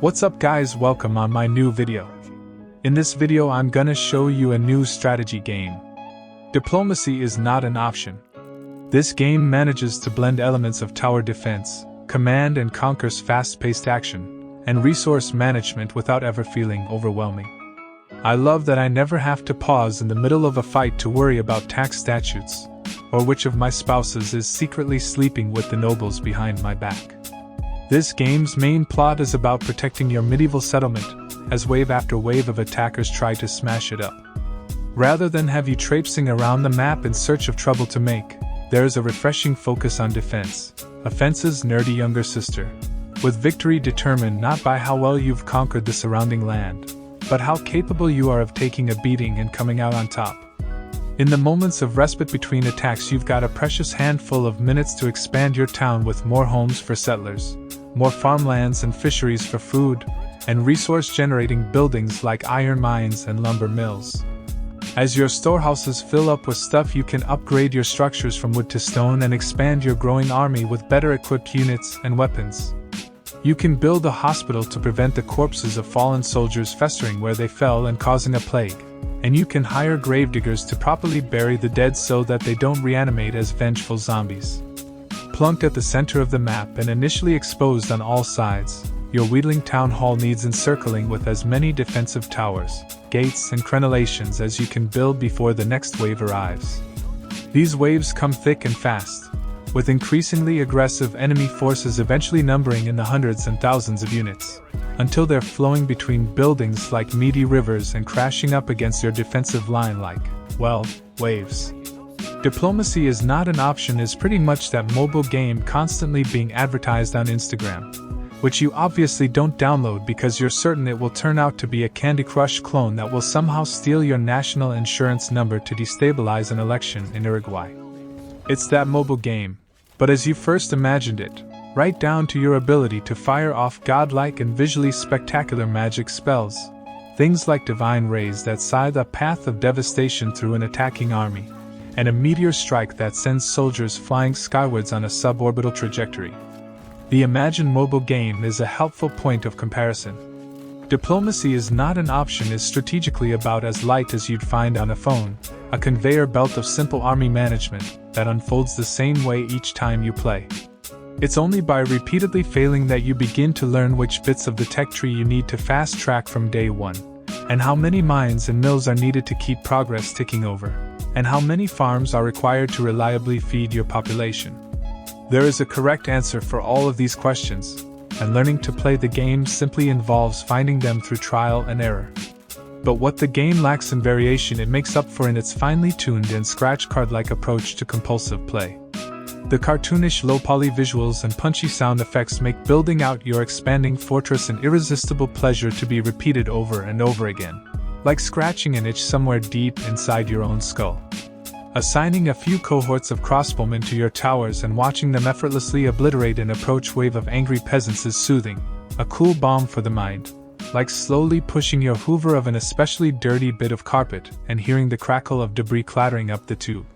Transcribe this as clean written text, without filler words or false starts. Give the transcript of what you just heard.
What's up guys, welcome on my new video. In this video I'm gonna show you a new strategy game. Diplomacy is not an option. This game manages to blend elements of tower defense, command and conquer's fast-paced action, and resource management without ever feeling overwhelming. I love that I never have to pause in the middle of a fight to worry about tax statutes, or which of my spouses is secretly sleeping with the nobles behind my back. This game's main plot is about protecting your medieval settlement, as wave after wave of attackers try to smash it up. Rather than have you traipsing around the map in search of trouble to make, there is a refreshing focus on defense, a fence's nerdy younger sister, with victory determined not by how well you've conquered the surrounding land, but how capable you are of taking a beating and coming out on top. In the moments of respite between attacks, you've got a precious handful of minutes to expand your town with more homes for settlers, more farmlands and fisheries for food, and resource-generating buildings like iron mines and lumber mills. As your storehouses fill up with stuff, you can upgrade your structures from wood to stone and expand your growing army with better-equipped units and weapons. You can build a hospital to prevent the corpses of fallen soldiers festering where they fell and causing a plague, and you can hire gravediggers to properly bury the dead so that they don't reanimate as vengeful zombies. Plunked at the center of the map and initially exposed on all sides, your wheedling town hall needs encircling with as many defensive towers, gates and crenellations as you can build before the next wave arrives. These waves come thick and fast, with increasingly aggressive enemy forces eventually numbering in the hundreds and thousands of units, until they're flowing between buildings like meaty rivers and crashing up against your defensive line like, well, waves. Diplomacy is not an option is pretty much that mobile game constantly being advertised on Instagram, which you obviously don't download because you're certain it will turn out to be a Candy Crush clone that will somehow steal your national insurance number to destabilize an election in Uruguay. It's that mobile game, but as you first imagined it, right down to your ability to fire off godlike and visually spectacular magic spells, things like divine rays that scythe a path of devastation through an attacking army, and a meteor strike that sends soldiers flying skywards on a suborbital trajectory. The imagined mobile game is a helpful point of comparison. Diplomacy is not an option is strategically about as light as you'd find on a phone, a conveyor belt of simple army management that unfolds the same way each time you play. It's only by repeatedly failing that you begin to learn which bits of the tech tree you need to fast track from day one, and how many mines and mills are needed to keep progress ticking over, and how many farms are required to reliably feed your population. There is a correct answer for all of these questions, and learning to play the game simply involves finding them through trial and error. But what the game lacks in variation, it makes up for in its finely tuned and scratch card-like approach to compulsive play. The cartoonish low-poly visuals and punchy sound effects make building out your expanding fortress an irresistible pleasure to be repeated over and over again, like scratching an itch somewhere deep inside your own skull. Assigning a few cohorts of crossbowmen to your towers and watching them effortlessly obliterate an approach wave of angry peasants is soothing, a cool balm for the mind, like slowly pushing your hoover of an especially dirty bit of carpet and hearing the crackle of debris clattering up the tube.